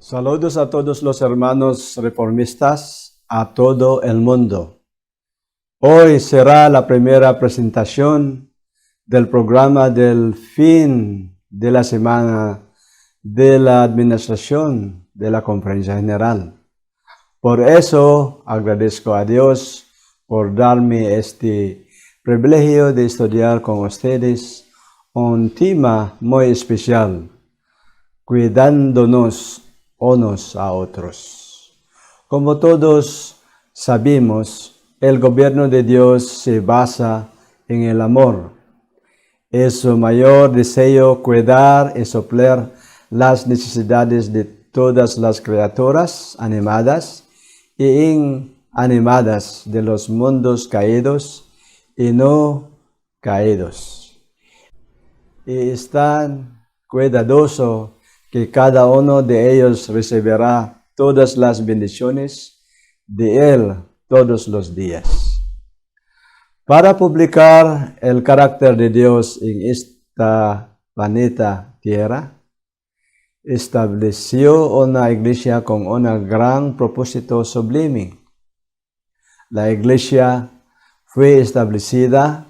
Saludos a todos los hermanos reformistas, a todo el mundo. Hoy será la primera presentación del programa del fin de la semana de la administración de la Conferencia General. Por eso agradezco a Dios por darme este privilegio de estudiar con ustedes un tema muy especial, cuidándonos unos a otros. Como todos sabemos, el gobierno de Dios se basa en el amor. Es su mayor deseo cuidar y suplir las necesidades de todas las criaturas animadas e inanimadas de los mundos caídos y no caídos. Y es tan cuidadoso que cada uno de ellos recibirá todas las bendiciones de Él todos los días. Para publicar el carácter de Dios en esta planeta Tierra, estableció una iglesia con un gran propósito sublime. La iglesia fue establecida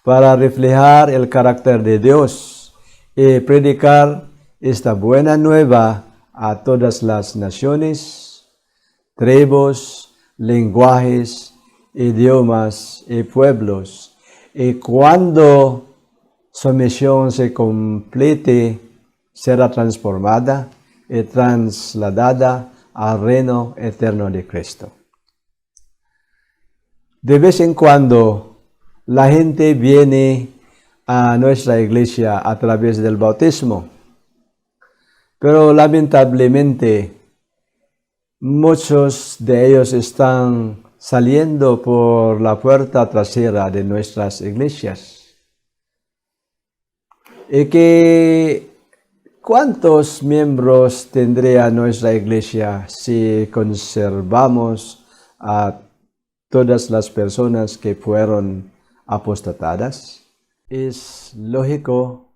para reflejar el carácter de Dios y predicar esta buena nueva a todas las naciones, tribus, lenguajes, idiomas y pueblos. Y cuando su misión se complete, será transformada y trasladada al reino eterno de Cristo. De vez en cuando, la gente viene a nuestra iglesia a través del bautismo. Pero lamentablemente, muchos de ellos están saliendo por la puerta trasera de nuestras iglesias. ¿Y cuántos miembros tendría nuestra iglesia si conservamos a todas las personas que fueron apostatadas? Es lógico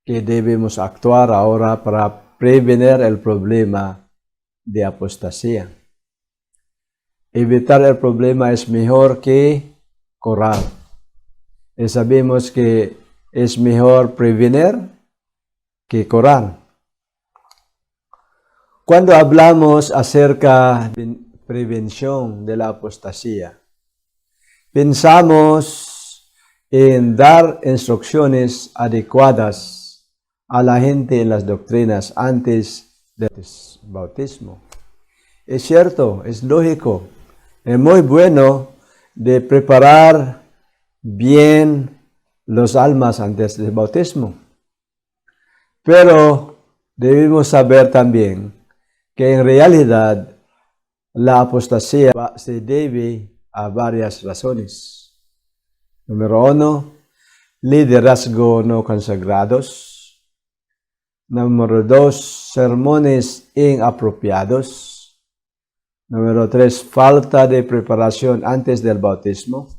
que debemos actuar ahora para prevenir el problema de apostasía. Evitar el problema es mejor que curar. Y sabemos que es mejor prevenir que curar. Cuando hablamos acerca de prevención de la apostasía, pensamos en dar instrucciones adecuadas a la gente en las doctrinas antes del bautismo. Es cierto, es lógico, es muy bueno de preparar bien los almas antes del bautismo. Pero debemos saber también que en realidad la apostasía se debe a varias razones. Número 1, liderazgo no consagrados. Número 2, sermones inapropiados. Número 3, falta de preparación antes del bautismo.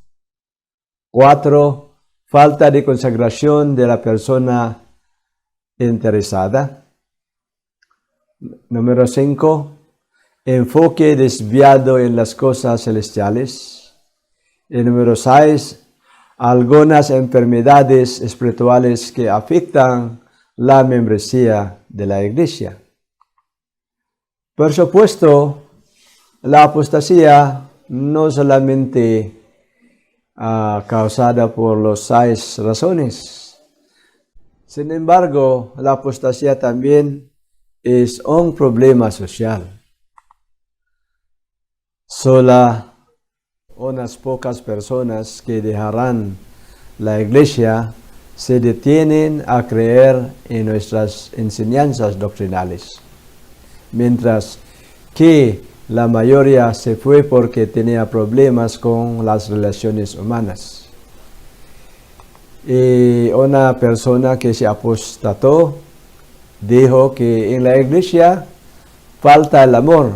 4, falta de consagración de la persona interesada. Número 5, enfoque desviado en las cosas celestiales. Y número 6, algunas enfermedades espirituales que afectan la membresía de la iglesia. Por supuesto, la apostasía no solamente causada por las 6 razones. Sin embargo, la apostasía también es un problema social. Solo unas pocas personas que dejarán la iglesia se detienen a creer en nuestras enseñanzas doctrinales, mientras que la mayoría se fue porque tenía problemas con las relaciones humanas. Y una persona que se apostató dijo que en la iglesia falta el amor.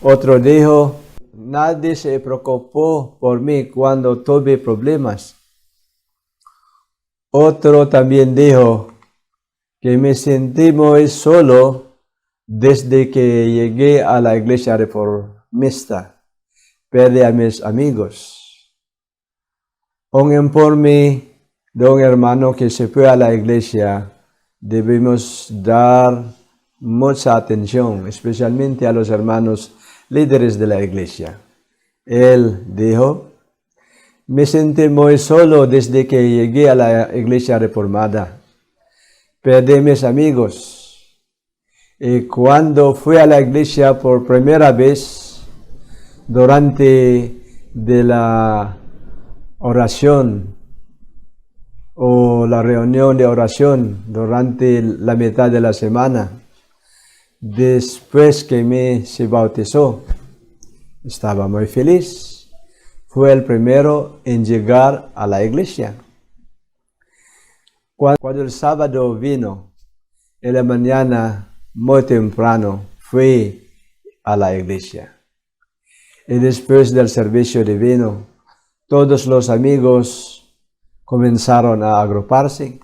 Otro dijo, nadie se preocupó por mí cuando tuve problemas. Otro también dijo que me sentí muy solo desde que llegué a la iglesia reformista, perdí a mis amigos. Un informe de un hermano que se fue a la iglesia, debemos dar mucha atención, especialmente a los hermanos líderes de la iglesia. Él dijo: me sentí muy solo desde que llegué a la iglesia reformada. Perdí mis amigos. Y cuando fui a la iglesia por primera vez, durante de la oración o la reunión de oración durante la mitad de la semana, después que se bautizó, estaba muy feliz. Fue el primero en llegar a la iglesia. Cuando el sábado vino, en la mañana, muy temprano, fui a la iglesia. Y después del servicio divino, todos los amigos comenzaron a agruparse.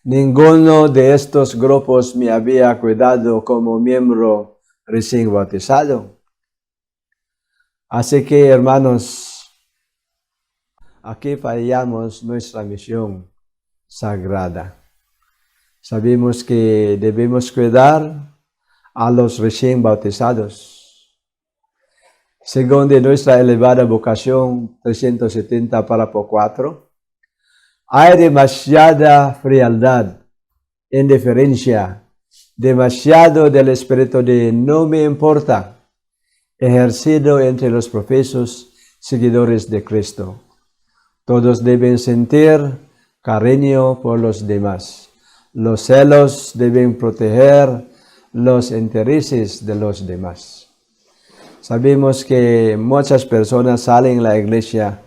Ninguno de estos grupos me había cuidado como miembro recién bautizado. Así que, hermanos, aquí fallamos nuestra misión sagrada. Sabemos que debemos cuidar a los recién bautizados. Según de nuestra elevada vocación 370 párrafo 4, hay demasiada frialdad, indiferencia, demasiado del espíritu de no me importa, ejercido entre los profesos seguidores de Cristo. Todos deben sentir cariño por los demás. Los celos deben proteger los intereses de los demás. Sabemos que muchas personas salen de la iglesia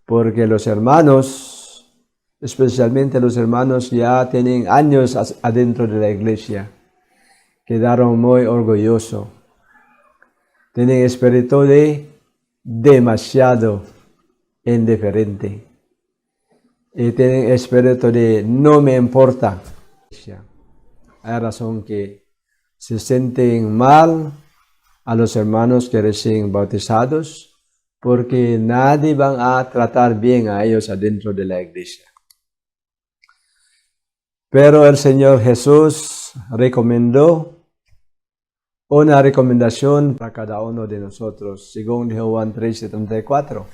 porque los hermanos, especialmente los hermanos ya tienen años adentro de la iglesia, quedaron muy orgullosos. Tienen espíritu de demasiado indiferente. Y tienen espíritu de no me importa. Hay razón que se sienten mal a los hermanos que recién bautizados porque nadie van a tratar bien a ellos adentro de la iglesia. Pero el Señor Jesús recomendó una recomendación para cada uno de nosotros, según Juan 13:34.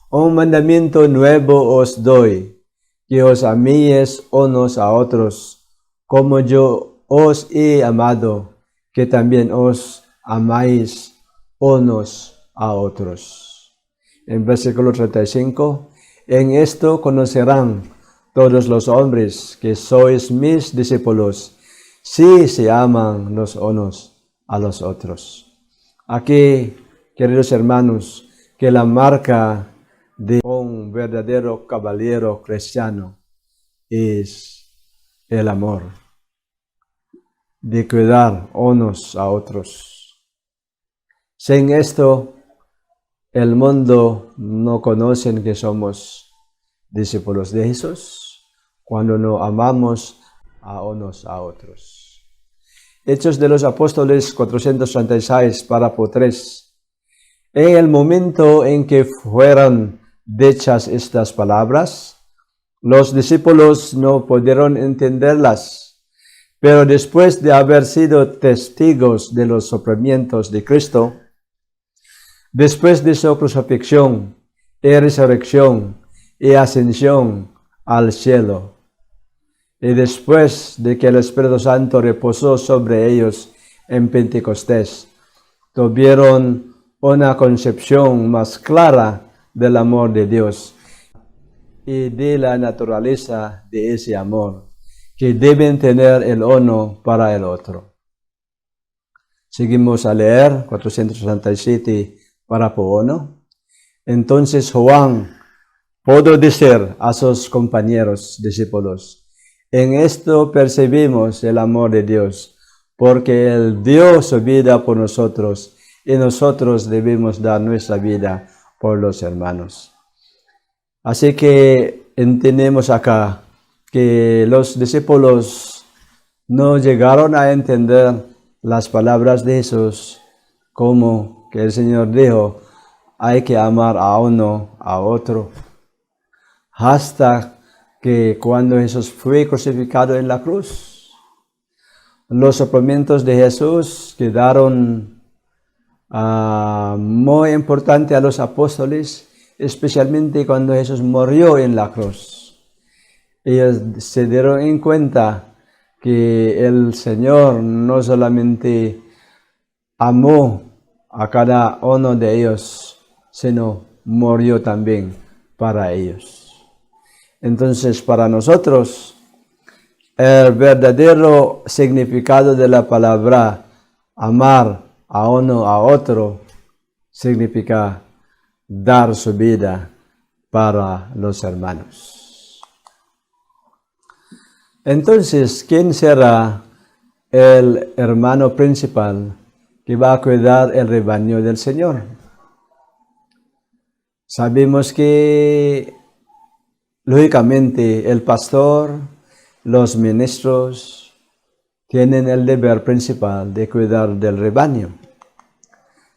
Un mandamiento nuevo os doy, que os améis unos a otros, como yo os he amado, que también os amáis unos a otros. En versículo 35, en esto conocerán todos los hombres que sois mis discípulos, si se aman los unos a los otros. Aquí, queridos hermanos, que la marca de un verdadero caballero cristiano es el amor, de cuidar unos a otros. Sin esto, el mundo no conoce que somos discípulos de Jesús cuando no amamos a unos a otros. Hechos de los Apóstoles 436, párrafo 3. En el momento en que fueron dichas estas palabras, los discípulos no pudieron entenderlas, pero después de haber sido testigos de los sufrimientos de Cristo, después de su crucifixión y resurrección y ascensión al cielo, y después de que el Espíritu Santo reposó sobre ellos en Pentecostés, tuvieron una concepción más clara del amor de Dios y de la naturaleza de ese amor que deben tener el uno para el otro. Seguimos a leer 467, párrafo 1. Entonces Juan pudo decir a sus compañeros discípulos: en esto percibimos el amor de Dios, porque Él dio su vida por nosotros y nosotros debemos dar nuestra vida por los hermanos. Así que entendemos acá que los discípulos no llegaron a entender las palabras de Jesús como que el Señor dijo, hay que amar a uno, a otro, hasta que cuando Jesús fue crucificado en la cruz, los sufrimientos de Jesús quedaron muy importantes a los apóstoles, especialmente cuando Jesús murió en la cruz. Ellos se dieron en cuenta que el Señor no solamente amó a cada uno de ellos, sino murió también para ellos. Entonces, para nosotros, el verdadero significado de la palabra amar a uno a otro significa dar su vida para los hermanos. Entonces, ¿quién será el hermano principal que va a cuidar el rebaño del Señor? Sabemos que, lógicamente, el pastor, los ministros, tienen el deber principal de cuidar del rebaño.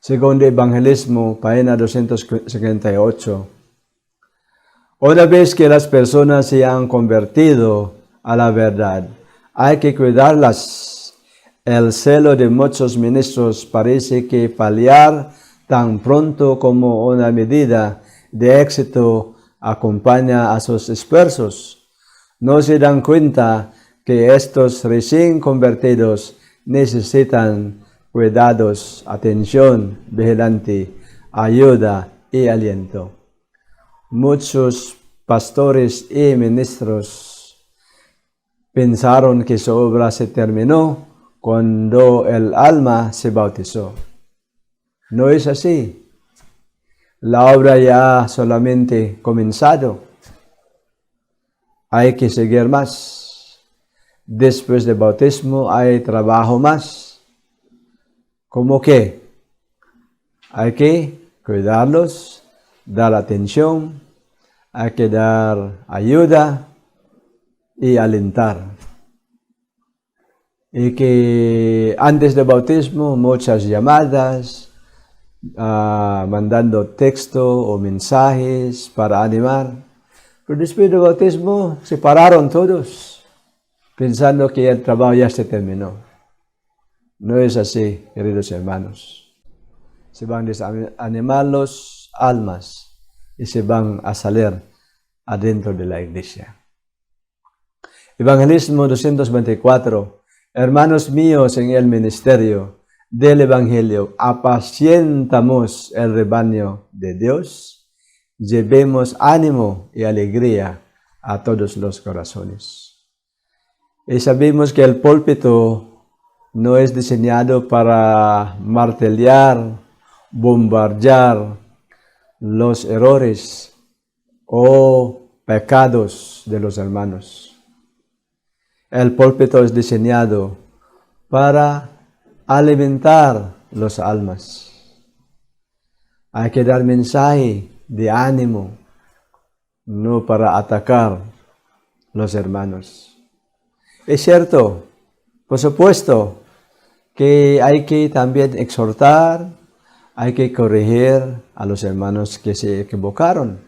Según el Evangelismo, página 258, una vez que las personas se han convertido a la verdad, hay que cuidarlas. El celo de muchos ministros parece que fallar tan pronto como una medida de éxito acompaña a sus esfuerzos. No se dan cuenta que estos recién convertidos necesitan cuidados, atención vigilante, ayuda y aliento. Muchos pastores y ministros pensaron que su obra se terminó cuando el alma se bautizó. No es así. La obra ya ha solamente comenzado. Hay que seguir más. Después del bautismo hay trabajo más. ¿Cómo qué? Hay que cuidarlos, dar atención, hay que dar ayuda y alentar. Y que antes del bautismo muchas llamadas, mandando texto o mensajes para animar. Pero después del bautismo se pararon todos, pensando que el trabajo ya se terminó. No es así, queridos hermanos. Se van a desanimar los almas y se van a salir adentro de la iglesia. Evangelismo 224. Hermanos míos en el ministerio del Evangelio, apacientamos el rebaño de Dios, llevemos ánimo y alegría a todos los corazones. Y sabemos que el púlpito no es diseñado para martillar, bombardear los errores o pecados de los hermanos. El púlpito es diseñado para alimentar las almas. Hay que dar mensaje de ánimo, no para atacar los hermanos. Es cierto, por supuesto, que hay que también exhortar, hay que corregir a los hermanos que se equivocaron.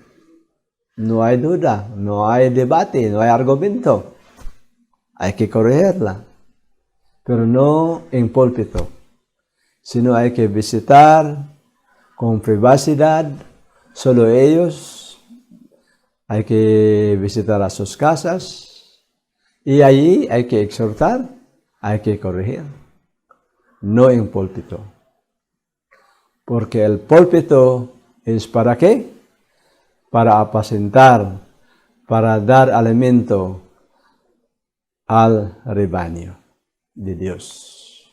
No hay duda, no hay debate, no hay argumento. Hay que corregirla, pero no en púlpito, sino hay que visitar con privacidad, solo ellos. Hay que visitar a sus casas y allí hay que exhortar, hay que corregir. No en púlpito. Porque el púlpito es ¿para qué? Para apacentar, para dar alimento al rebaño de Dios.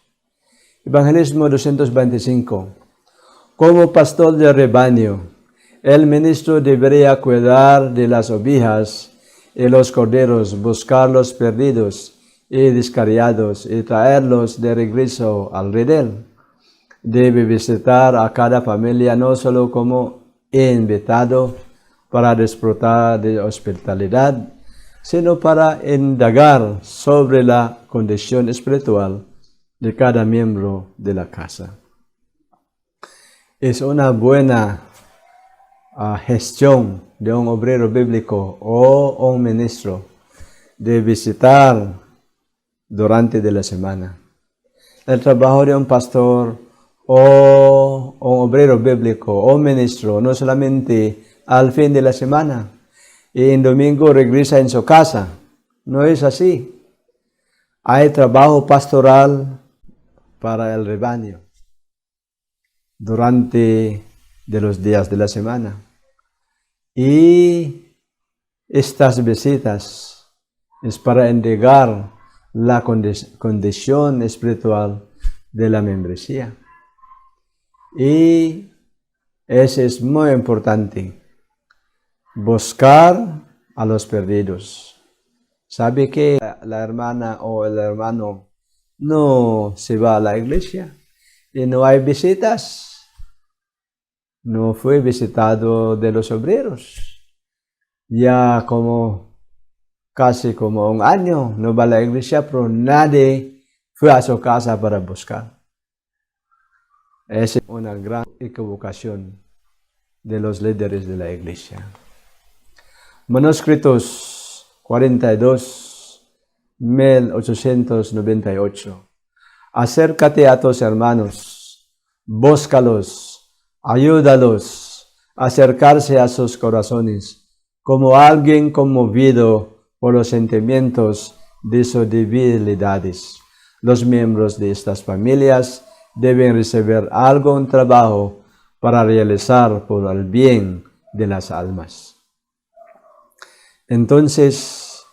Evangelismo 225. Como pastor del rebaño, el ministro debería cuidar de las ovejas y los corderos, buscar los perdidos y descarriados y traerlos de regreso al redil. Debe visitar a cada familia no solo como invitado para disfrutar de hospitalidad, sino para indagar sobre la condición espiritual de cada miembro de la casa. Es una buena gestión de un obrero bíblico o un ministro de visitar durante de la semana. El trabajo de un pastor o un obrero bíblico o un ministro no solamente al fin de la semana y en domingo regresa en su casa. No es así. Hay trabajo pastoral para el rebaño durante de los días de la semana. Y estas visitas es para indicar la condición espiritual de la membresía. Y eso es muy importante. Buscar a los perdidos. ¿Sabe que la hermana o el hermano no se va a la iglesia y no hay visitas? No fue visitado de los obreros. Ya casi como un año no va a la iglesia, pero nadie fue a su casa para buscar. Esa es una gran equivocación de los líderes de la iglesia. Manuscritos 42, 1898. Acércate a tus hermanos, búscalos, ayúdalos a acercarse a sus corazones, como alguien conmovido por los sentimientos de sus debilidades. Los miembros de estas familias deben recibir algún trabajo para realizar por el bien de las almas. Entonces,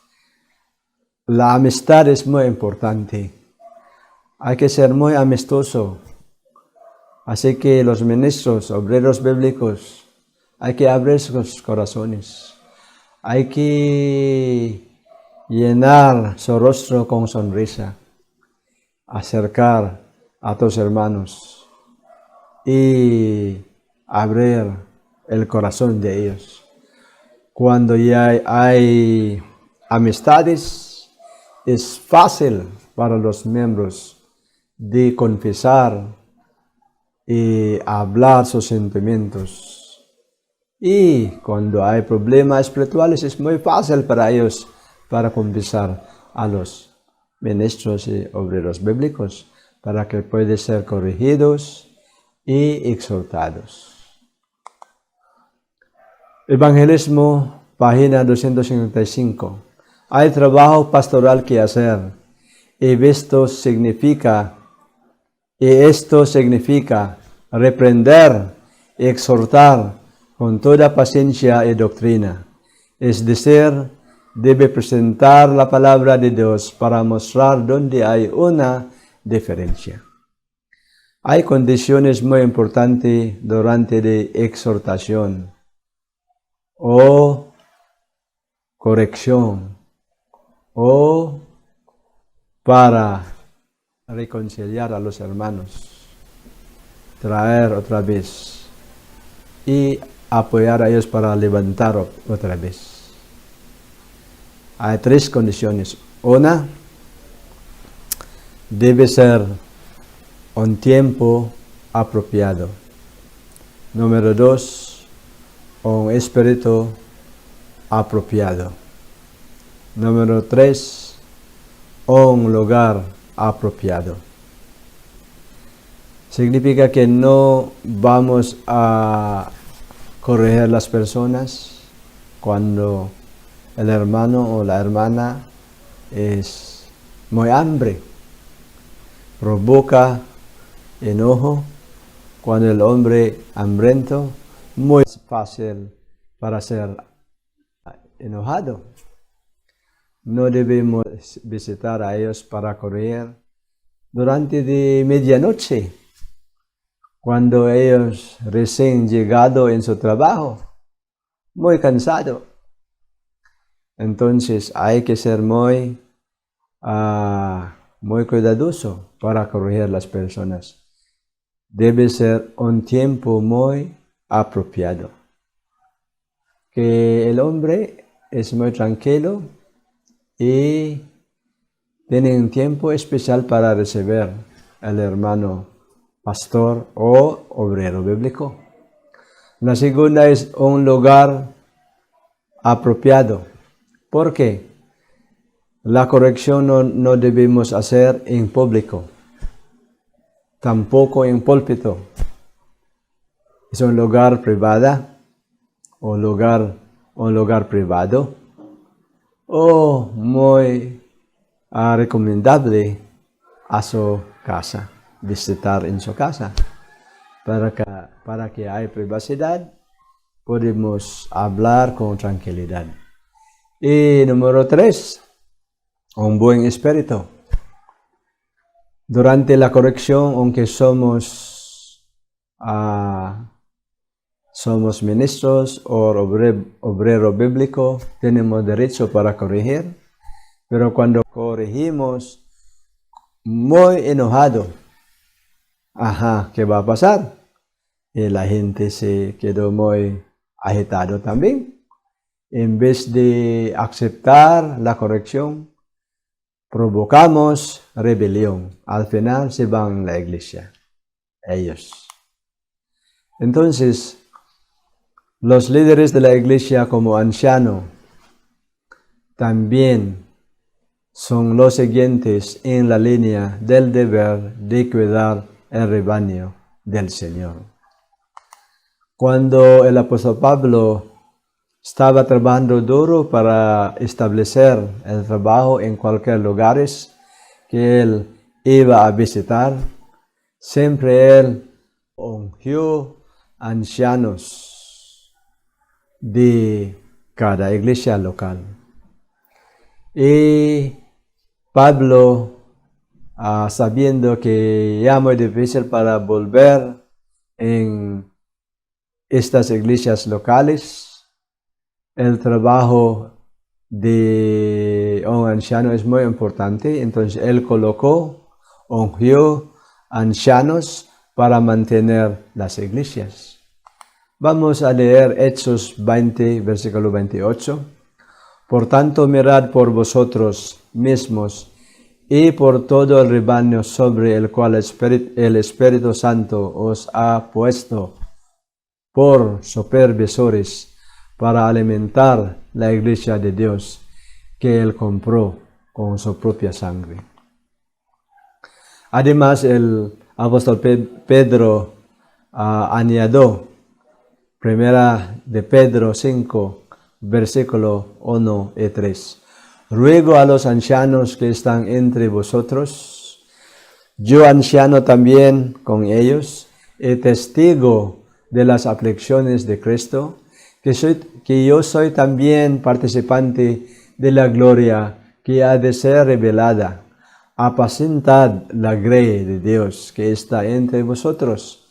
la amistad es muy importante. Hay que ser muy amistoso. Así que los ministros, obreros bíblicos, hay que abrir sus corazones. Hay que llenar su rostro con sonrisa. Acercar a tus hermanos y abrir el corazón de ellos. Cuando ya hay amistades, es fácil para los miembros de confesar y hablar sus sentimientos. Y cuando hay problemas espirituales, es muy fácil para ellos para confesar a los ministros y obreros bíblicos para que puedan ser corregidos y exhortados. Evangelismo, página 255. Hay trabajo pastoral que hacer, y esto significa reprender y exhortar con toda paciencia y doctrina. Es decir, debe presentar la palabra de Dios para mostrar dónde hay una diferencia. Hay condiciones muy importantes durante la exhortación o corrección o para reconciliar a los hermanos, traer otra vez y apoyar a ellos para levantar otra vez. Hay tres condiciones. Una, debe ser un tiempo apropiado. Número 2, un espíritu apropiado. Número 3, un lugar apropiado. Significa que no vamos a corregir las personas cuando el hermano o la hermana es muy hambre. Provoca enojo cuando el hombre hambriento, muy fácil para ser enojado. No debemos visitar a ellos para correr durante de medianoche, cuando ellos recién llegado en su trabajo, muy cansado. Entonces hay que ser muy cuidadoso para corregir las personas. Debe ser un tiempo muy apropiado. Que el hombre es muy tranquilo y tienen tiempo especial para recibir al hermano pastor o obrero bíblico. La segunda es un lugar apropiado. ¿Por qué? La corrección no debemos hacer en público, tampoco en púlpito. Es un lugar privado o un lugar privado o muy recomendable a su casa, visitar en su casa. Para que haya privacidad, podemos hablar con tranquilidad. Y número 3, un buen espíritu. Durante la corrección, aunque somos ministros o obrero bíblico, tenemos derecho para corregir, pero cuando corregimos muy enojado, ¿qué va a pasar? Y la gente se quedó muy agitado también. En vez de aceptar la corrección, provocamos rebelión. Al final se van a la iglesia, ellos. Entonces, los líderes de la iglesia como ancianos también son los siguientes en la línea del deber de cuidar el rebaño del Señor. Cuando el apóstol Pablo estaba trabajando duro para establecer el trabajo en cualquier lugar que él iba a visitar, siempre él ungió ancianos de cada iglesia local. Y Pablo, sabiendo que ya muy difícil para volver en estas iglesias locales, el trabajo de un anciano es muy importante, entonces él ungió ancianos para mantener las iglesias. Vamos a leer Hechos 20, versículo 28. Por tanto, mirad por vosotros mismos y por todo el rebaño sobre el cual el Espíritu Santo os ha puesto por supervisores para alimentar la iglesia de Dios que él compró con su propia sangre. Además, el apóstol Pedro añadió, primera de Pedro 5, versículo 1 y 3. Ruego a los ancianos que están entre vosotros, yo anciano también con ellos, y testigo de las aflicciones de Cristo, que yo soy también participante de la gloria que ha de ser revelada. Apacentad la grey de Dios que está entre vosotros,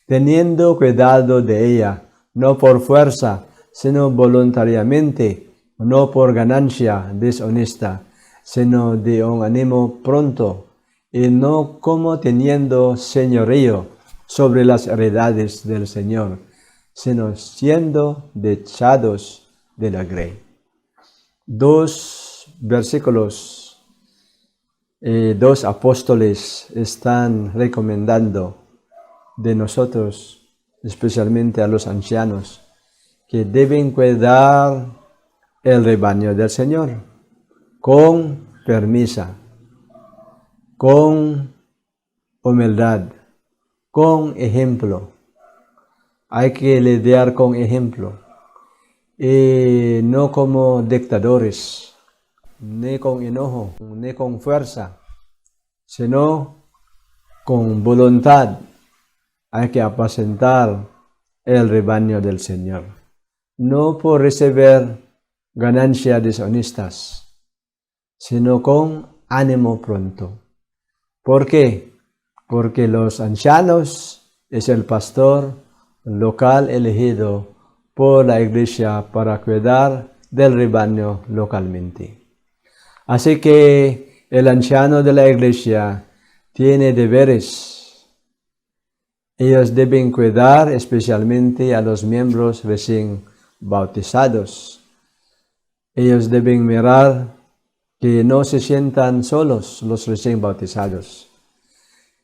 teniendo cuidado de ella, no por fuerza, sino voluntariamente, no por ganancia deshonesta, sino de un ánimo pronto, y no como teniendo señorío sobre las heredades del Señor, sino siendo dechados de la grey. 2 versículos, 2 apóstoles están recomendando de nosotros, especialmente a los ancianos, que deben cuidar el rebaño del Señor con permiso, con humildad, con ejemplo. Hay que lidiar con ejemplo y no como dictadores, ni con enojo, ni con fuerza, sino con voluntad. Hay que apacentar el rebaño del Señor, no por recibir ganancias deshonestas, sino con ánimo pronto. ¿Por qué? Porque los ancianos es el pastor local elegido por la iglesia para cuidar del rebaño localmente. Así que el anciano de la iglesia tiene deberes. Ellos deben cuidar especialmente a los miembros recién bautizados. Ellos deben mirar que no se sientan solos los recién bautizados.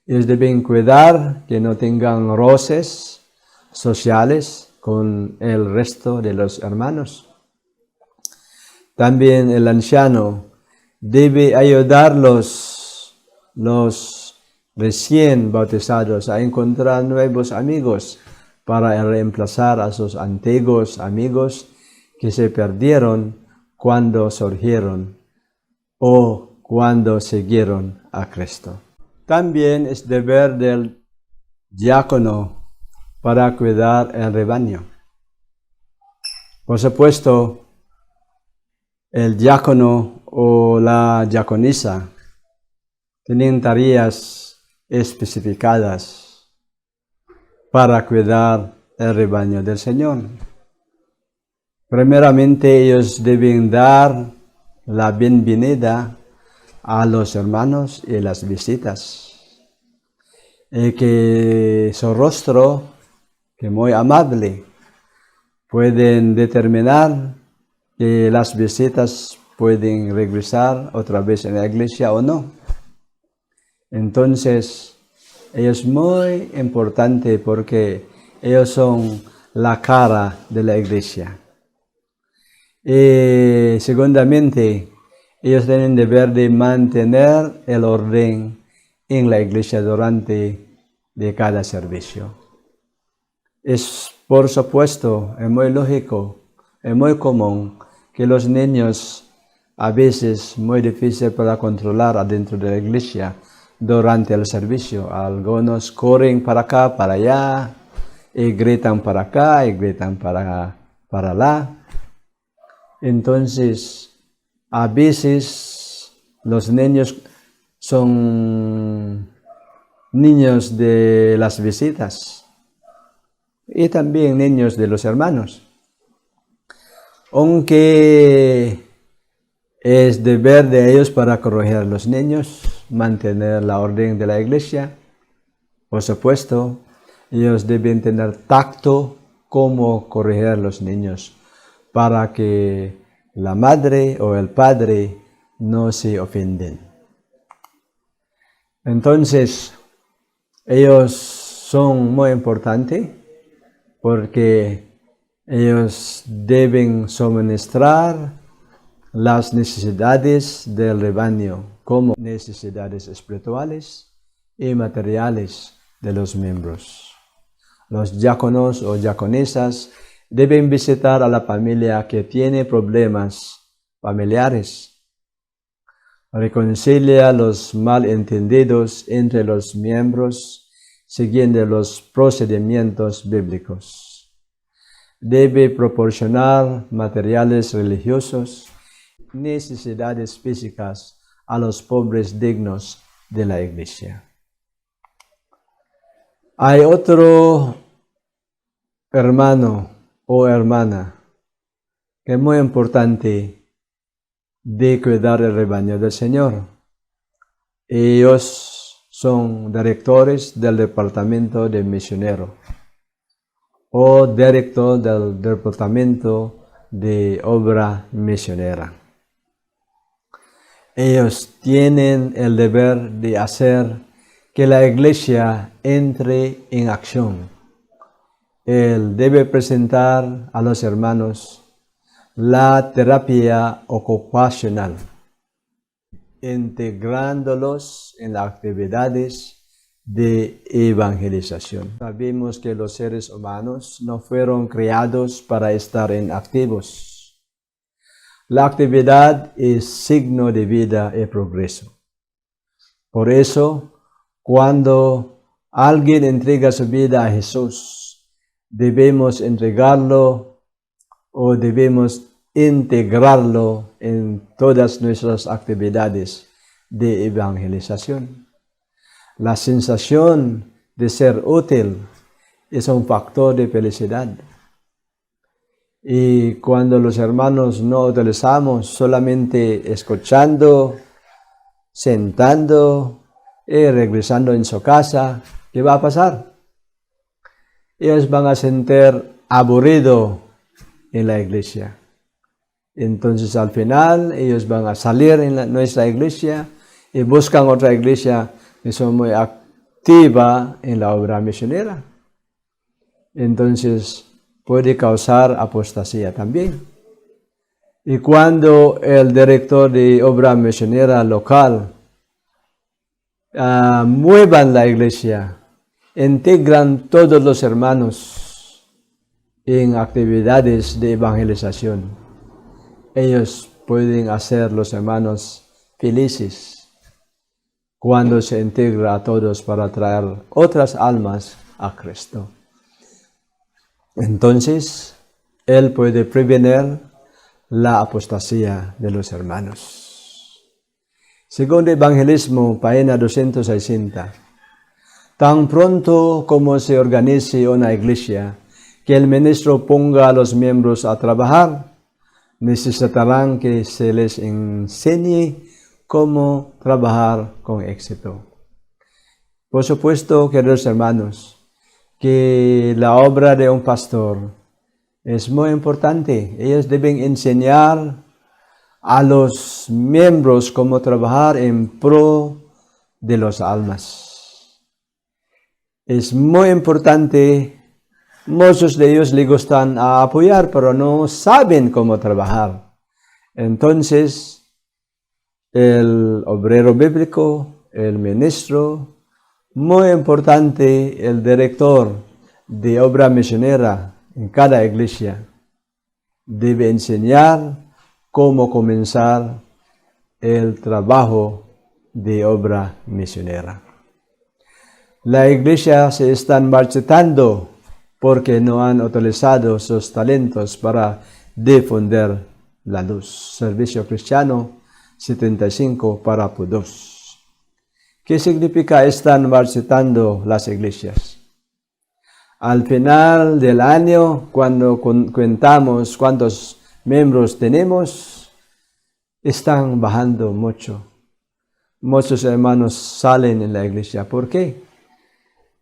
Ellos deben cuidar que no tengan roces sociales con el resto de los hermanos. También el anciano debe ayudar los recién bautizados a encontrar nuevos amigos para reemplazar a sus antiguos amigos que se perdieron cuando surgieron o cuando siguieron a Cristo. También es deber del diácono para cuidar el rebaño. Por supuesto, el diácono o la diaconisa tienen tareas especificadas para cuidar el rebaño del Señor. Primeramente, ellos deben dar la bienvenida a los hermanos y las visitas. Que su rostro, que muy amable, pueden determinar que las visitas pueden regresar otra vez en la iglesia o no. Entonces, es muy importante porque ellos son la cara de la iglesia. Y segundamente, ellos tienen el deber de mantener el orden en la iglesia durante de cada servicio. Es, por supuesto, es muy lógico, es muy común que los niños a veces muy difícil para controlar adentro de la iglesia durante el servicio. Algunos corren para acá, para allá, y gritan para acá, y gritan para allá. Entonces, a veces los niños son niños de las visitas y también niños de los hermanos. Aunque es deber de ellos para corregir a los niños, mantener la orden de la iglesia, por supuesto, ellos deben tener tacto cómo corregir a los niños para que la madre o el padre no se ofenden. Entonces, ellos son muy importantes porque ellos deben suministrar las necesidades del rebaño, como necesidades espirituales y materiales de los miembros. Los diáconos o diaconisas deben visitar a la familia que tiene problemas familiares. Reconcilia los malentendidos entre los miembros siguiendo los procedimientos bíblicos. Debe proporcionar materiales religiosos, necesidades físicas a los pobres dignos de la iglesia. Hay otro hermano o hermana que es muy importante de cuidar el rebaño del Señor. Ellos son directores del departamento de misionero o director del departamento de obra misionera. Ellos tienen el deber de hacer que la iglesia entre en acción. Él debe presentar a los hermanos la terapia ocupacional, integrándolos en las actividades de evangelización. Sabemos que los seres humanos no fueron creados para estar inactivos. La actividad es signo de vida y progreso. Por eso, cuando alguien entrega su vida a Jesús, debemos entregarlo o debemos integrarlo en todas nuestras actividades de evangelización. La sensación de ser útil es un factor de felicidad. Y cuando los hermanos no utilizamos solamente escuchando, sentando y regresando en su casa, ¿qué va a pasar? Ellos van a sentir aburrido en la iglesia. Entonces al final ellos van a salir en nuestra iglesia y buscan otra iglesia que son muy activa en la obra misionera. Entonces puede causar apostasía también. Y cuando el director de obra misionera local muevan la iglesia, integran todos los hermanos en actividades de evangelización, ellos pueden hacer los hermanos felices cuando se integra a todos para traer otras almas a Cristo. Entonces, Él puede prevenir la apostasía de los hermanos. Segundo Evangelismo, página 260. Tan pronto como se organice una iglesia, que el ministro ponga a los miembros a trabajar, necesitarán que se les enseñe cómo trabajar con éxito. Por supuesto, queridos hermanos, que la obra de un pastor es muy importante. Ellos deben enseñar a los miembros cómo trabajar en pro de las almas. Es muy importante. Muchos de ellos les gustan apoyar, pero no saben cómo trabajar. Entonces, el obrero bíblico, el ministro, muy importante, el director de obra misionera en cada iglesia, debe enseñar cómo comenzar el trabajo de obra misionera. La iglesia se está marchitando porque no han utilizado sus talentos para difundir la luz. Servicio Cristiano 75 para Pudos. ¿Qué significa están marchitando las iglesias? Al final del año, cuando contamos cuántos miembros tenemos, están bajando mucho. Muchos hermanos salen en la iglesia. ¿Por qué?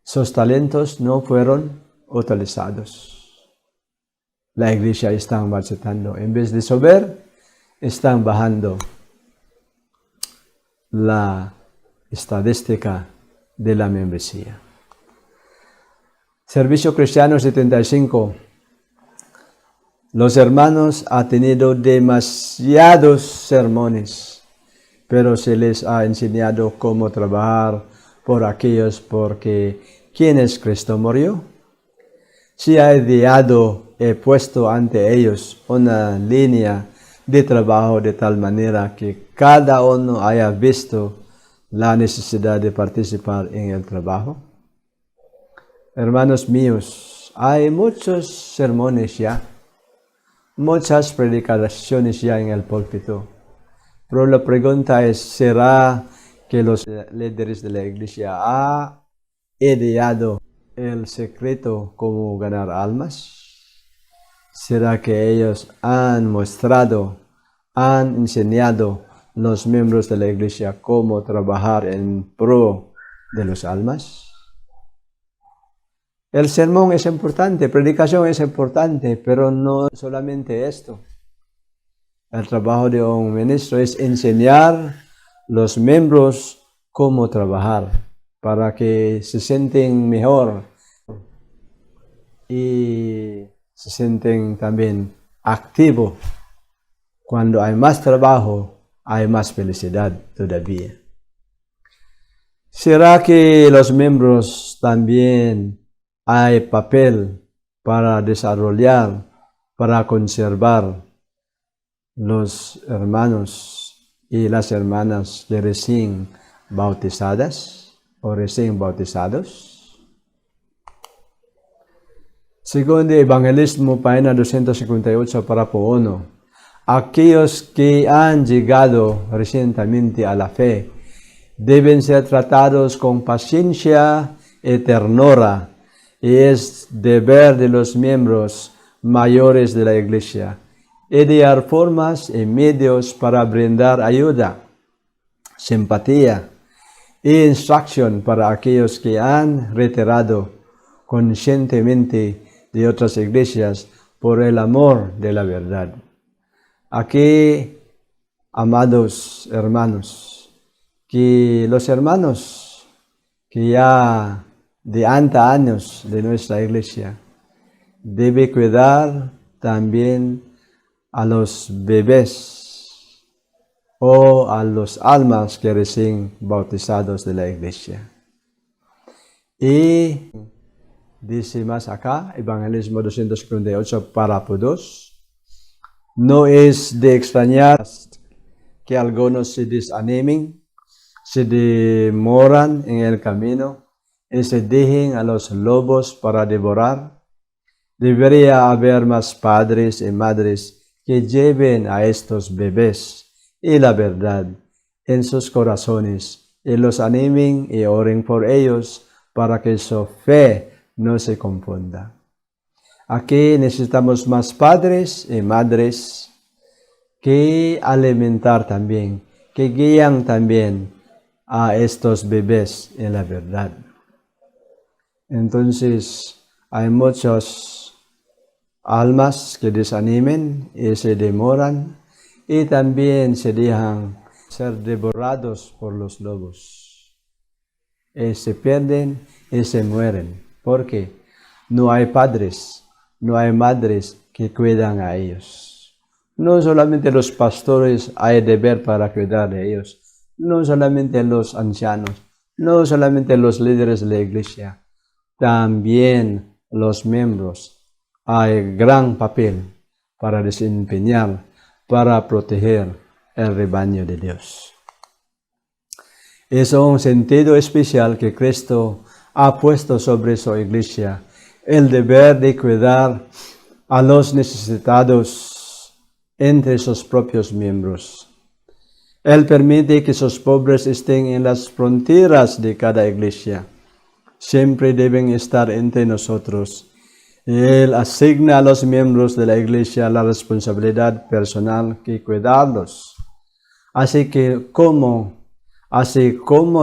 Sus talentos no fueron utilizados. La iglesia está marchitando. En vez de subir, están bajando la estadística de la membresía. Servicio Cristiano 75. Los hermanos han tenido demasiados sermones, pero se les ha enseñado cómo trabajar por aquellos porque ¿quién es Cristo murió? Si he puesto ante ellos una línea de trabajo de tal manera que cada uno haya visto la necesidad de participar en el trabajo. Hermanos míos, hay muchos sermones ya, muchas predicaciones ya en el púlpito. Pero la pregunta es, ¿será que los líderes de la iglesia han ideado el secreto cómo ganar almas? ¿Será que ellos han mostrado, han enseñado los miembros de la iglesia cómo trabajar en pro de las almas? El sermón es importante, predicación es importante, pero no solamente esto. El trabajo de un ministro es enseñar a los miembros cómo trabajar para que se sienten mejor y se sienten también activos. Cuando hay más trabajo, hay más felicidad todavía. ¿Será que los miembros también hay papel para desarrollar, para conservar los hermanos y las hermanas de recién bautizadas o recién bautizados? Segundo Evangelismo, página 258, párrafo 1. Aquellos que han llegado recientemente a la fe deben ser tratados con paciencia y ternura, y es deber de los miembros mayores de la iglesia idear formas y medios para brindar ayuda, simpatía e instrucción para aquellos que han retirado conscientemente de otras iglesias por el amor de la verdad. Aquí, amados hermanos, que los hermanos que ya de años de nuestra iglesia debe cuidar también a los bebés o a los almas que recién bautizados de la iglesia. Y dice más acá, Evangelismo 258, párrafo 2, no es de extrañar que algunos se desanimen, se demoran en el camino y se dejen a los lobos para devorar. Debería haber más padres y madres que lleven a estos bebés y la verdad en sus corazones y los animen y oren por ellos para que su fe no se confunda. Aquí necesitamos más padres y madres que alimentar también, que guían también a estos bebés en la verdad. Entonces, hay muchas almas que desanimen y se demoran y también se dejan ser devorados por los lobos. Y se pierden y se mueren, porque no hay padres, no hay madres que cuidan a ellos. No solamente los pastores hay deber para cuidar de ellos, no solamente los ancianos, no solamente los líderes de la iglesia, también los miembros hay gran papel para desempeñar, para proteger el rebaño de Dios. Es un sentido especial que Cristo ha puesto sobre su iglesia, el deber de cuidar a los necesitados entre sus propios miembros. Él permite que sus pobres estén en las fronteras de cada iglesia. Siempre deben estar entre nosotros. Él asigna a los miembros de la iglesia la responsabilidad personal que cuidarlos. Así como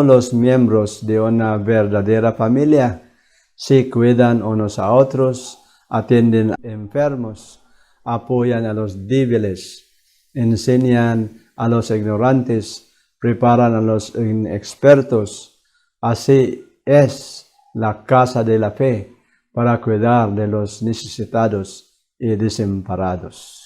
los miembros de una verdadera familia se cuidan unos a otros, atienden a enfermos, apoyan a los débiles, enseñan a los ignorantes, preparan a los inexpertos. Así es la casa de la fe para cuidar de los necesitados y desamparados.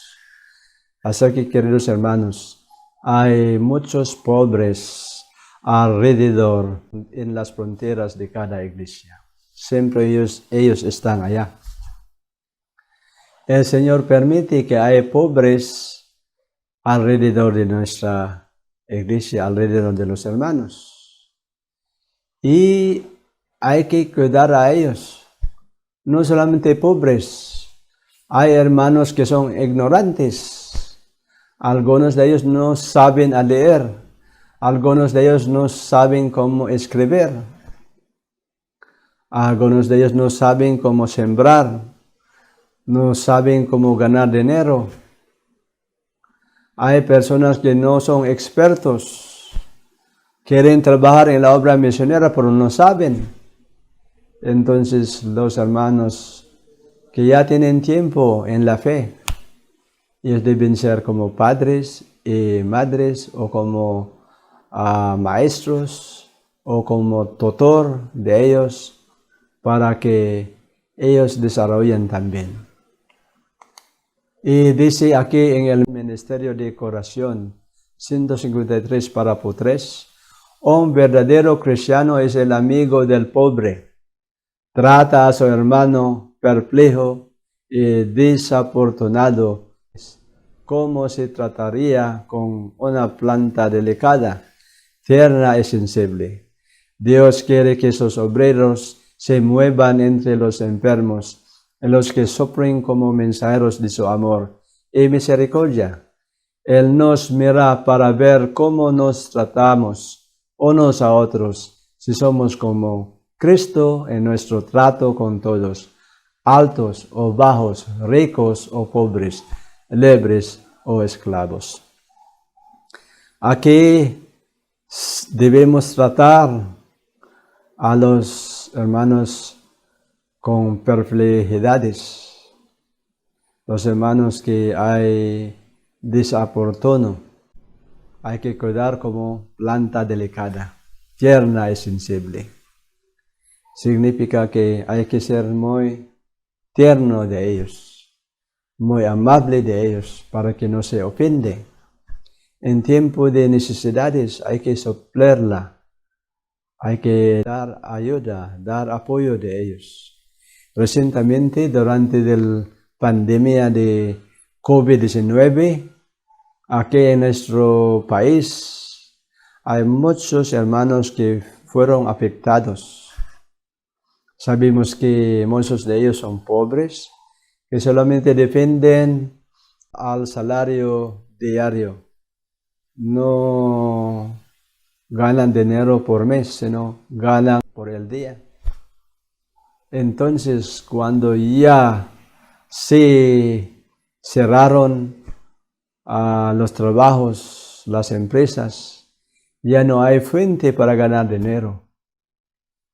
Así que, queridos hermanos, hay muchos pobres alrededor en las fronteras de cada iglesia. Siempre ellos están allá. El Señor permite que haya pobres alrededor de nuestra iglesia, alrededor de los hermanos. Y hay que cuidar a ellos. No solamente pobres, hay hermanos que son ignorantes. Algunos de ellos no saben leer. Algunos de ellos no saben cómo escribir. Algunos de ellos no saben cómo sembrar. No saben cómo ganar dinero. Hay personas que no son expertos. Quieren trabajar en la obra misionera, pero no saben. Entonces, los hermanos que ya tienen tiempo en la fe, ellos deben ser como padres y madres o como maestros o como tutor de ellos para que ellos desarrollen también. Y dice aquí en el Ministerio de Oración 153, párrafo 3, un verdadero cristiano es el amigo del pobre. Trata a su hermano perplejo y desafortunado como se trataría con una planta delicada, tierna y sensible. Dios quiere que sus obreros se muevan entre los enfermos, en los que sufren como mensajeros de su amor y misericordia. Él nos mira para ver cómo nos tratamos unos a otros, si somos como Cristo en nuestro trato con todos, altos o bajos, ricos o pobres, libres o esclavos. Aquí debemos tratar a los hermanos con perplejidades, los hermanos que hay desoportuno. Hay que cuidar como planta delicada, tierna y sensible. Significa que hay que ser muy tierno de ellos, muy amable de ellos, para que no se ofende. En tiempo de necesidades hay que soplarla, hay que dar ayuda, dar apoyo de ellos. Recientemente, durante la pandemia de COVID-19, aquí en nuestro país hay muchos hermanos que fueron afectados. Sabemos que muchos de ellos son pobres, que solamente dependen al salario diario. No ganan dinero por mes, sino ganan por el día. Entonces, cuando ya se cerraron los trabajos, las empresas, ya no hay fuente para ganar dinero.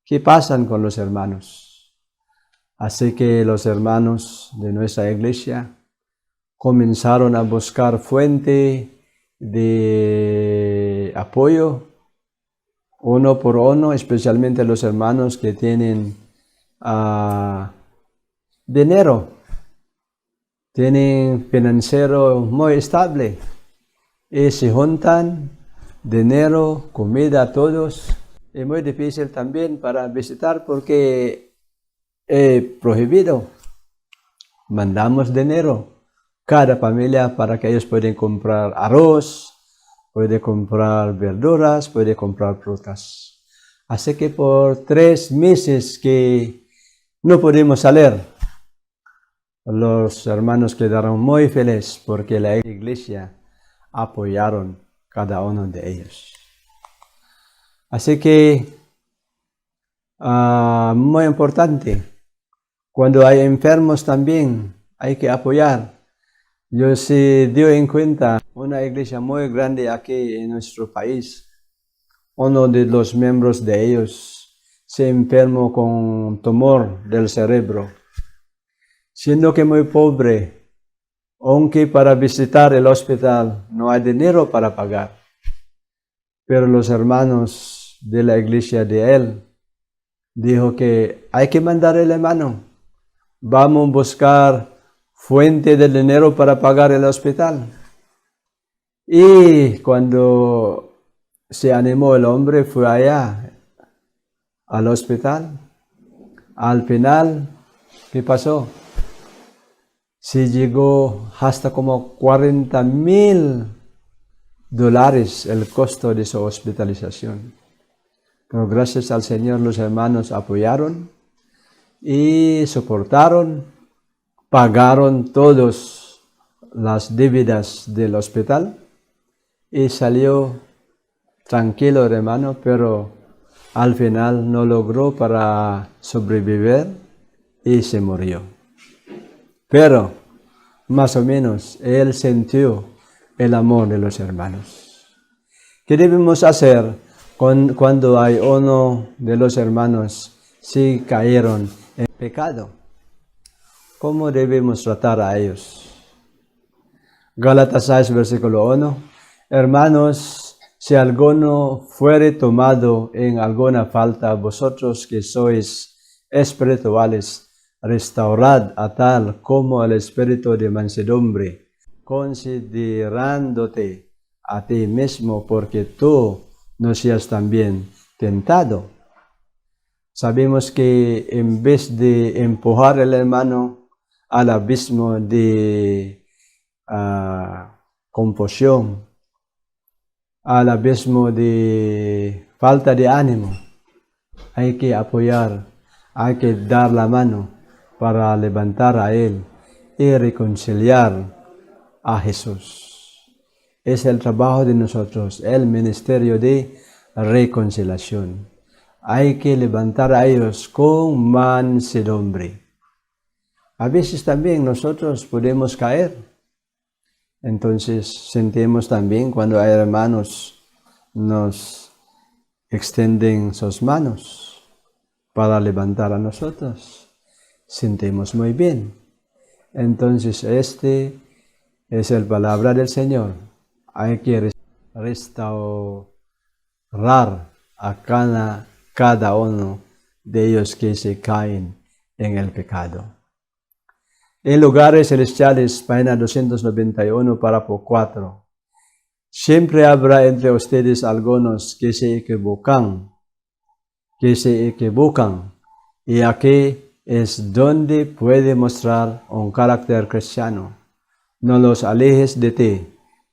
¿Qué pasa con los hermanos? Así que los hermanos de nuestra iglesia comenzaron a buscar fuente de apoyo, uno por uno, especialmente los hermanos que tienen dinero, tienen financiero muy estable, y se juntan dinero, comida, todos. Es muy difícil también para visitar porque es prohibido. Mandamos dinero cada familia para que ellos puedan comprar arroz, pueden comprar verduras, pueden comprar frutas. Así que por 3 meses que no pudimos salir, los hermanos quedaron muy felices porque la iglesia apoyaron cada uno de ellos. Así que, muy importante, cuando hay enfermos también hay que apoyar. Yo se dio en cuenta una iglesia muy grande aquí en nuestro país. Uno de los miembros de ellos se enfermó con tumor del cerebro, siendo que muy pobre, aunque para visitar el hospital no hay dinero para pagar. Pero los hermanos de la iglesia de él dijo que hay que mandar el hermano. Vamos a buscar fuente de dinero para pagar el hospital. Y cuando se animó el hombre, fue allá al hospital. Al final, ¿qué pasó? Se llegó hasta como $40,000 el costo de su hospitalización. Pero gracias al Señor los hermanos apoyaron y soportaron, pagaron todas las deudas del hospital y salió tranquilo el hermano, pero al final no logró para sobrevivir y se murió. Pero más o menos él sintió el amor de los hermanos. ¿Qué debemos hacer cuando hay uno de los hermanos si cayeron en pecado? ¿Cómo debemos tratar a ellos? Gálatas 6, versículo 1. Hermanos, si alguno fuere tomado en alguna falta, vosotros que sois espirituales, restaurad a tal como el espíritu de mansedumbre, considerándote a ti mismo, porque tú no seas también tentado. Sabemos que en vez de empujar al hermano al abismo de confusión, al abismo de falta de ánimo, hay que apoyar, hay que dar la mano para levantar a él y reconciliar a Jesús. Es el trabajo de nosotros, el ministerio de reconciliación. Hay que levantar a ellos con mansedumbre. A veces también nosotros podemos caer. Entonces sentimos también cuando hay hermanos nos extienden sus manos para levantar a nosotros. Sentimos muy bien. Entonces es la palabra del Señor. Hay que restaurar a cada uno de ellos que se caen en el pecado. En lugares celestiales, página 291, párrafo 4. Siempre habrá entre ustedes algunos que se equivocan, y aquí es donde puede mostrar un carácter cristiano. No los alejes de ti,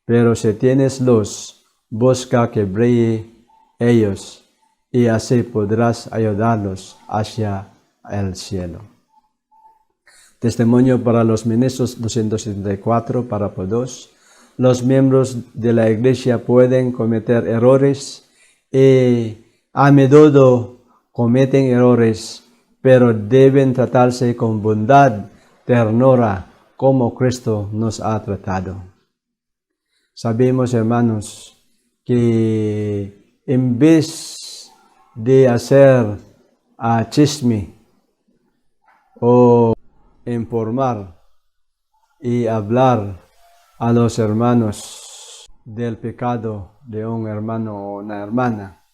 pero si tienes luz, busca que brille ellos, y así podrás ayudarlos hacia el cielo. Testimonio para los ministros 274, párrafo 2. Los miembros de la iglesia pueden cometer errores y a menudo cometen errores, pero deben tratarse con bondad, ternura, como Cristo nos ha tratado. Sabemos, hermanos, que en vez de hacer chisme o informar y hablar a los hermanos del pecado de un hermano o una hermana,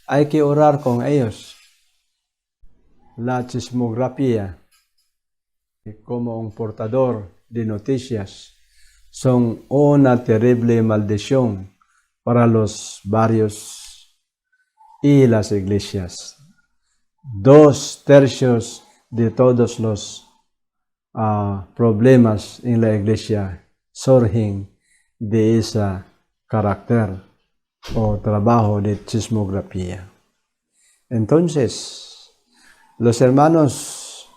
hay que orar con ellos. La chismografía, como un portador de noticias, son una terrible maldición para los barrios y las iglesias. 2/3 de todos los problemas en la iglesia surgen de ese carácter o trabajo de chismografía. Entonces, los hermanos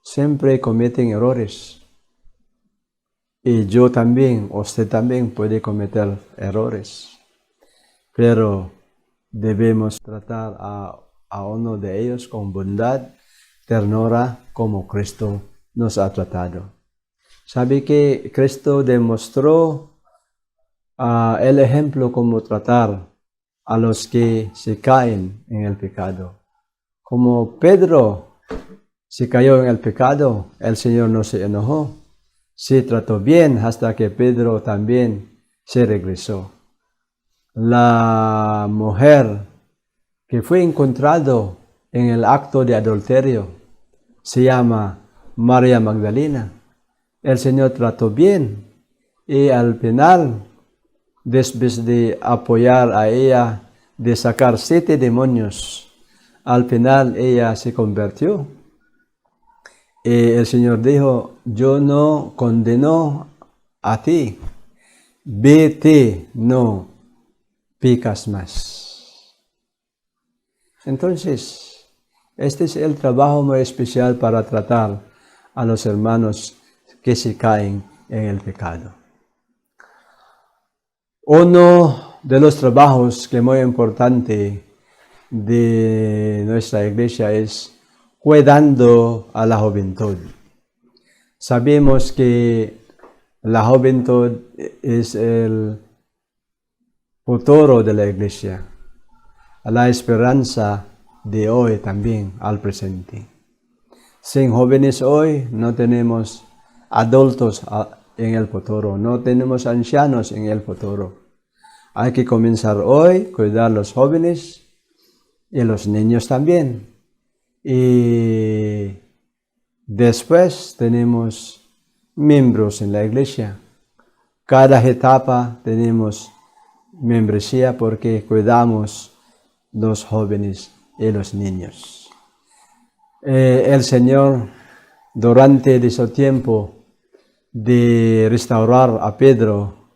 siempre cometen errores. Y yo también, usted también puede cometer errores. Pero debemos tratar a uno de ellos con bondad, ternura, como Cristo nos ha tratado. ¿Sabe que Cristo demostró el ejemplo cómo tratar a los que se caen en el pecado? Como Pedro se cayó en el pecado, el Señor no se enojó. Se trató bien hasta que Pedro también se regresó. La mujer que fue encontrada en el acto de adulterio se llama María Magdalena. El Señor trató bien y al final, después de apoyar a ella, de sacar 7 demonios, al final ella se convirtió. Y el Señor dijo, yo no condeno a ti, vete, no pecas más. Entonces, este es el trabajo muy especial para tratar a los hermanos que se caen en el pecado. Uno de los trabajos que es muy importante de nuestra iglesia es cuidando a la juventud. Sabemos que la juventud es el futuro de la iglesia, la esperanza de hoy también al presente. Sin jóvenes hoy no tenemos adultos en el futuro, no tenemos ancianos en el futuro. Hay que comenzar hoy, cuidar a los jóvenes y a los niños también. Y después tenemos miembros en la iglesia. Cada etapa tenemos membresía porque cuidamos los jóvenes y los niños. El Señor, durante su tiempo de restaurar a Pedro,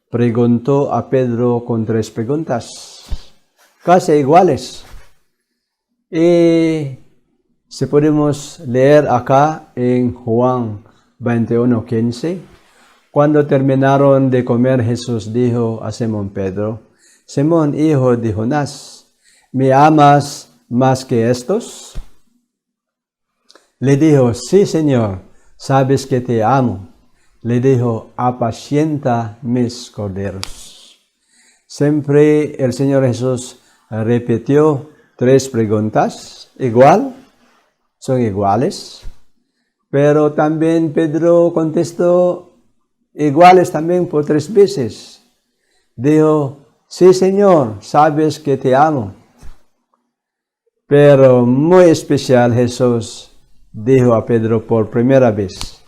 preguntó a Pedro con 3 preguntas, casi iguales. Y si podemos leer acá en Juan 21:15, cuando terminaron de comer, Jesús dijo a Simón Pedro, Simón, hijo de Jonás, ¿me amas más que estos? Le dijo, sí, Señor, sabes que te amo. Le dijo, apacienta mis corderos. Siempre el Señor Jesús repitió 3 preguntas, son iguales, pero también Pedro contestó iguales también por 3 veces. Dijo, sí, Señor, sabes que te amo. Pero muy especial Jesús dijo a Pedro por primera vez,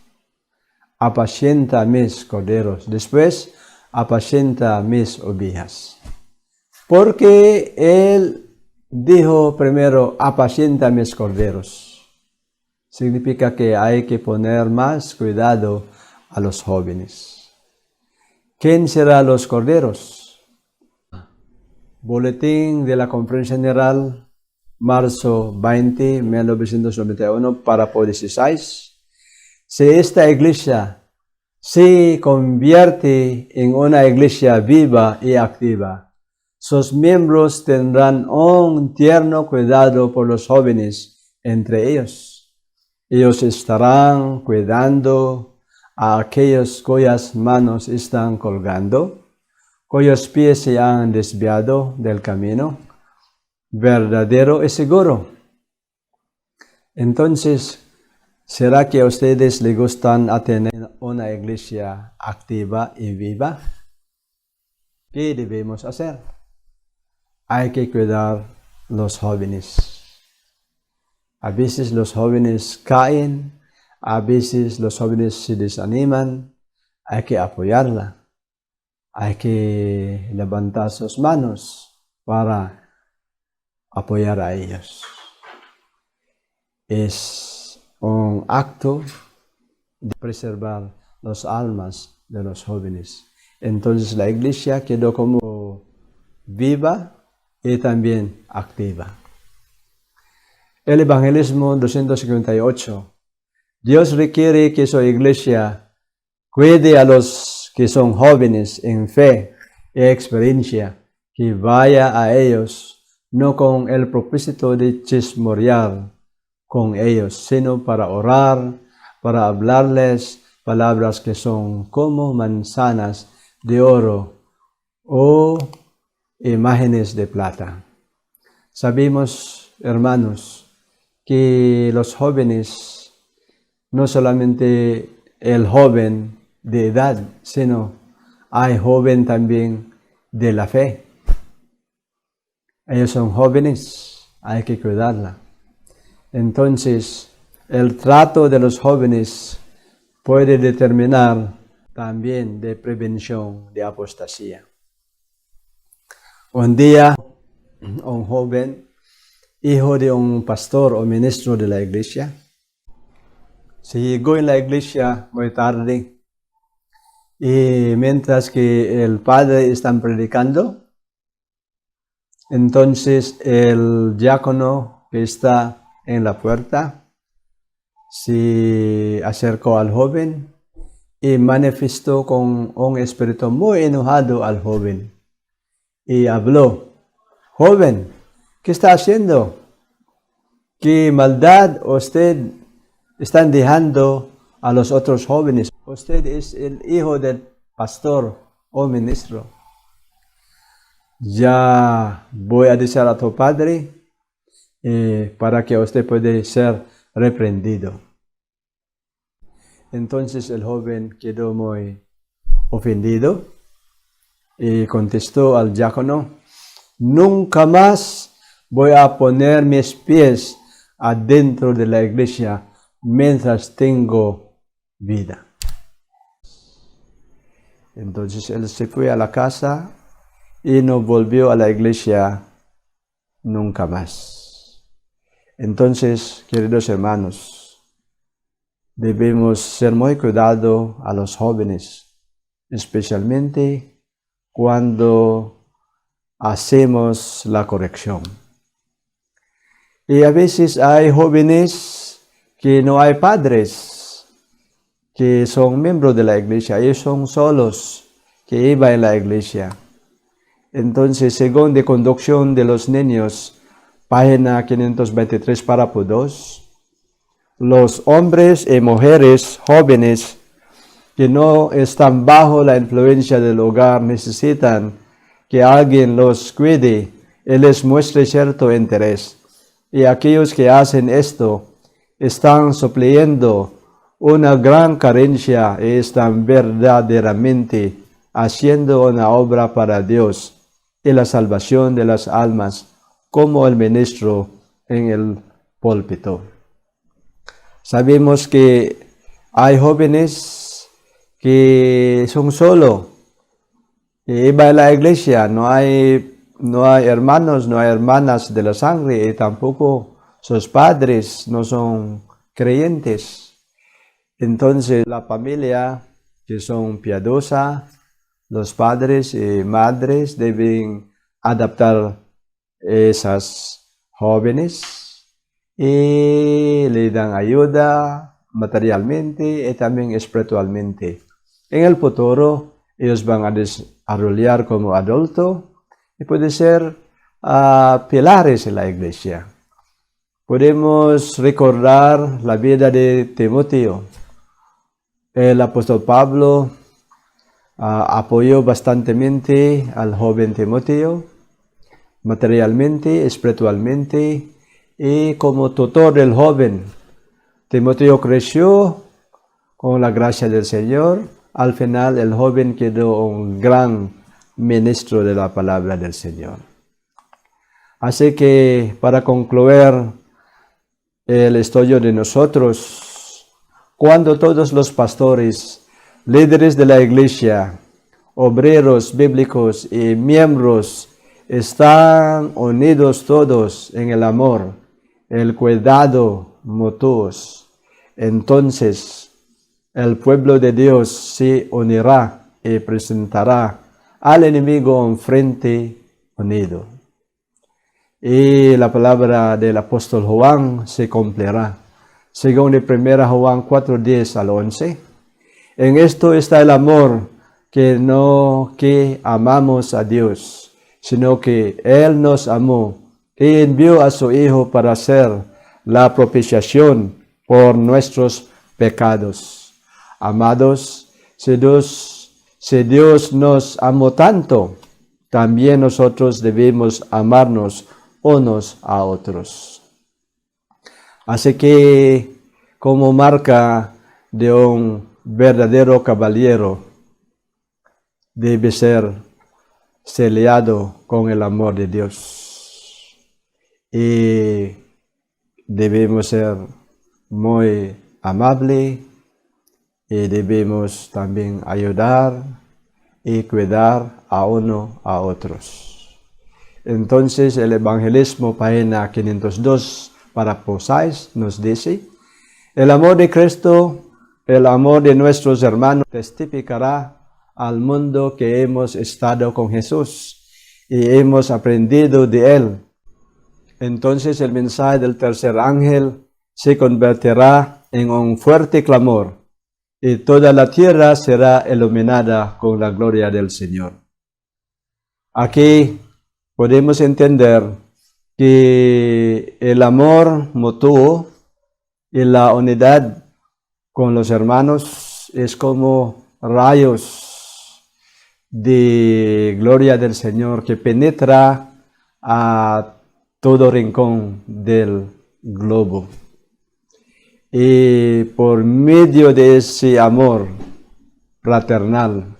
apacienta mis corderos. Después, apacienta mis ovejas. Porque Él dijo primero, apacienta mis corderos. Significa que hay que poner más cuidado a los jóvenes. ¿Quién será los corderos? Boletín de la Conferencia General, marzo 20, 1991, párrafo 16. Si esta iglesia se convierte en una iglesia viva y activa, sus miembros tendrán un tierno cuidado por los jóvenes entre ellos. Ellos estarán cuidando a aquellos cuyas manos están colgando, cuyos pies se han desviado del camino verdadero y seguro. Entonces, ¿será que a ustedes les gustan a tener una iglesia activa y viva? ¿Qué debemos hacer? Hay que cuidar los jóvenes. A veces los jóvenes caen, a veces los jóvenes se desaniman. Hay que apoyarla. Hay que levantar sus manos para apoyar a ellos. Es un acto de preservar las almas de los jóvenes. Entonces la iglesia quedó como viva y también activa. El Evangelismo 258. Dios requiere que su iglesia cuide a los que son jóvenes en fe y experiencia, que vaya a ellos no con el propósito de chismorear con ellos, sino para orar, para hablarles palabras que son como manzanas de oro o imágenes de plata. Sabemos, hermanos, que los jóvenes, no solamente el joven de edad, sino hay joven también de la fe. Ellos son jóvenes, hay que cuidarla. Entonces, el trato de los jóvenes puede determinar también de prevención de apostasía. Un día, un joven, hijo de un pastor o ministro de la iglesia, se llegó en la iglesia muy tarde y mientras que el padre está predicando, entonces el diácono que está en la puerta se acercó al joven y manifestó con un espíritu muy enojado al joven y habló, joven, ¿qué está haciendo? ¿Qué maldad usted está dejando a los otros jóvenes? Usted es el hijo del pastor o ministro. Ya voy a decir a tu padre para que usted pueda ser reprendido. Entonces el joven quedó muy ofendido y contestó al diácono, nunca más voy a poner mis pies adentro de la iglesia mientras tengo vida. Entonces él se fue a la casa y no volvió a la iglesia nunca más. Entonces, queridos hermanos, debemos ser muy cuidadosos a los jóvenes, especialmente cuando hacemos la corrección. Y a veces hay jóvenes que no hay padres, que son miembros de la iglesia, ellos son solos, que iban en la iglesia. Entonces, según de conducción de los niños, página 523, párrafo 2, los hombres y mujeres jóvenes que no están bajo la influencia del hogar necesitan que alguien los cuide y les muestre cierto interés. Y aquellos que hacen esto están supliendo una gran carencia y están verdaderamente haciendo una obra para Dios y la salvación de las almas, como el ministro en el púlpito. Sabemos que hay jóvenes que son solos y van a la iglesia, no hay hermanos, no hay hermanas de la sangre y tampoco sus padres no son creyentes. Entonces la familia que son piadosas, los padres y madres deben adaptar esas jóvenes y le dan ayuda materialmente y también espiritualmente. En el futuro ellos van a desarrollar como adultos y pueden ser pilares en la iglesia. Podemos recordar la vida de Timoteo. El apóstol Pablo apoyó bastantemente al joven Timoteo, materialmente, espiritualmente, y como tutor del joven. Timoteo creció con la gracia del Señor. Al final el joven quedó un gran ministro de la palabra del Señor. Así que para concluir el estudio de nosotros, cuando todos los pastores, líderes de la iglesia, obreros bíblicos y miembros están unidos todos en el amor, el cuidado mutuos, entonces el pueblo de Dios se unirá y presentará al enemigo un frente unido. Y la palabra del apóstol Juan se cumplirá, según de 1 Juan 4:10 al 11. En esto está el amor, que no que amamos a Dios, sino que Él nos amó y envió a su Hijo para hacer la propiciación por nuestros pecados. Amados, si Dios nos amó tanto, también nosotros debemos amarnos unos a otros. Así que, como marca de un verdadero caballero, debe ser sellado con el amor de Dios. Y debemos ser muy amables y debemos también ayudar y cuidar a uno a otros. Entonces el evangelismo, página 502 para Posáis, nos dice: el amor de Cristo, el amor de nuestros hermanos, testificará al mundo que hemos estado con Jesús y hemos aprendido de Él. Entonces el mensaje del tercer ángel se convertirá en un fuerte clamor y toda la tierra será iluminada con la gloria del Señor. Aquí podemos entender que el amor mutuo y la unidad con los hermanos es como rayos de gloria del Señor que penetra a todo rincón del globo. Y por medio de ese amor fraternal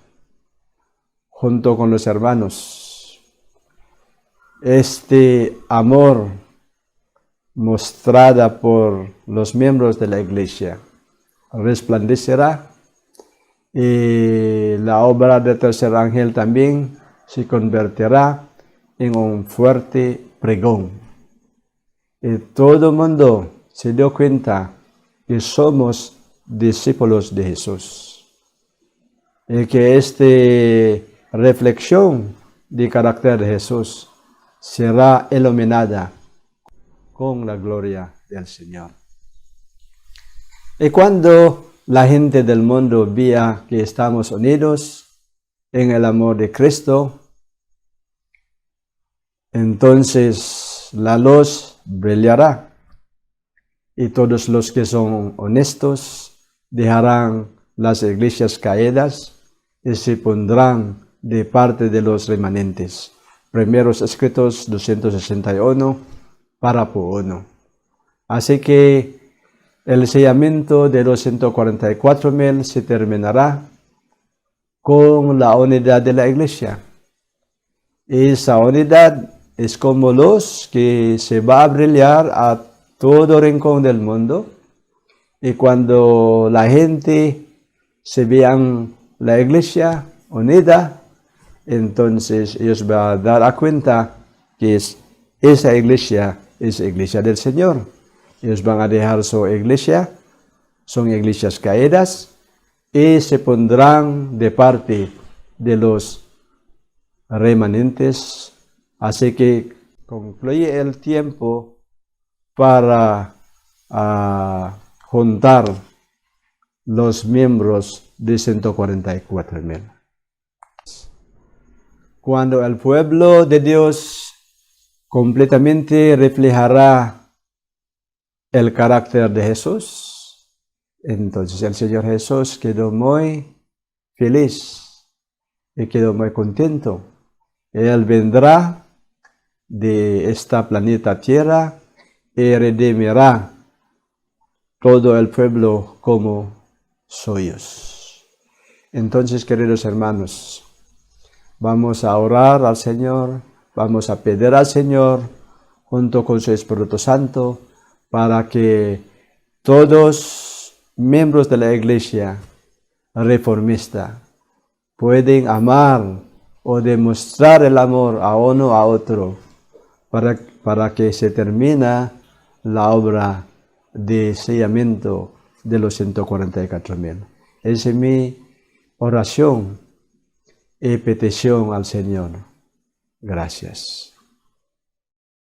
junto con los hermanos, este amor mostrada por los miembros de la iglesia resplandecerá, y la obra del tercer ángel también se convertirá en un fuerte pregón. Y todo el mundo se dio cuenta que somos discípulos de Jesús. Y que esta reflexión de carácter de Jesús será iluminada con la gloria del Señor. Y cuando la gente del mundo vea que estamos unidos en el amor de Cristo, entonces la luz brillará y todos los que son honestos dejarán las iglesias caídas y se pondrán de parte de los remanentes. Primeros Escritos 261, párrafo 1. Así que el sellamiento de los 144,000 se terminará con la unidad de la iglesia. Esa unidad es como luz que se va a brillar a todo rincón del mundo. Y cuando la gente se vean la iglesia unida, entonces ellos van a dar cuenta que esa iglesia es la iglesia del Señor. Ellos van a dejar su iglesia, son iglesias caídas, y se pondrán de parte de los remanentes. Así que concluye el tiempo para juntar los miembros de 144,000. Cuando el pueblo de Dios completamente reflejará el carácter de Jesús, entonces el Señor Jesús quedó muy feliz y quedó muy contento. Él vendrá de esta planeta Tierra y redimirá todo el pueblo como suyos. Entonces, queridos hermanos, vamos a orar al Señor, vamos a pedir al Señor, junto con su Espíritu Santo, para que todos miembros de la Iglesia reformista pueden amar o demostrar el amor a uno a otro, para que se termine la obra de sellamiento de los 144,000. Esa es mi oración y petición al Señor. Gracias.